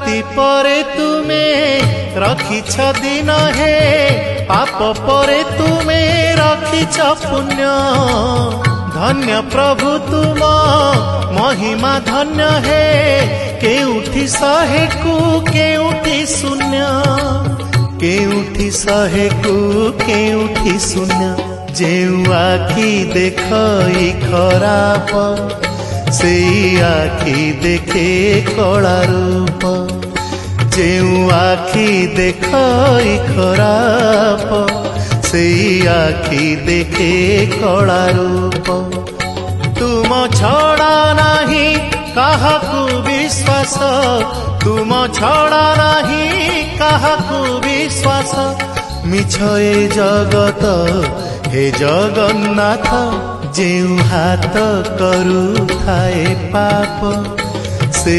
राति परे तुमे रखिछ दिन हे पाप परे तुमे रखिछ पुण्य धन्य प्रभु तुम महिमा धन्य हे केउठी शहे को केउठी शून्य केउठी शहे को केउठी शून्य जेउ आखि देखई खराप से आखि देखे कला रूप जेउ आखि देखई खराप से आखि देखे कला रूप तुम छड़ा नहीं काहाकू विश्वास तुम छड़ा नहीं काहाकू विश्वास मिछ ए जगत हे जगन्नाथ जेउ हाथ करू थाए पाप से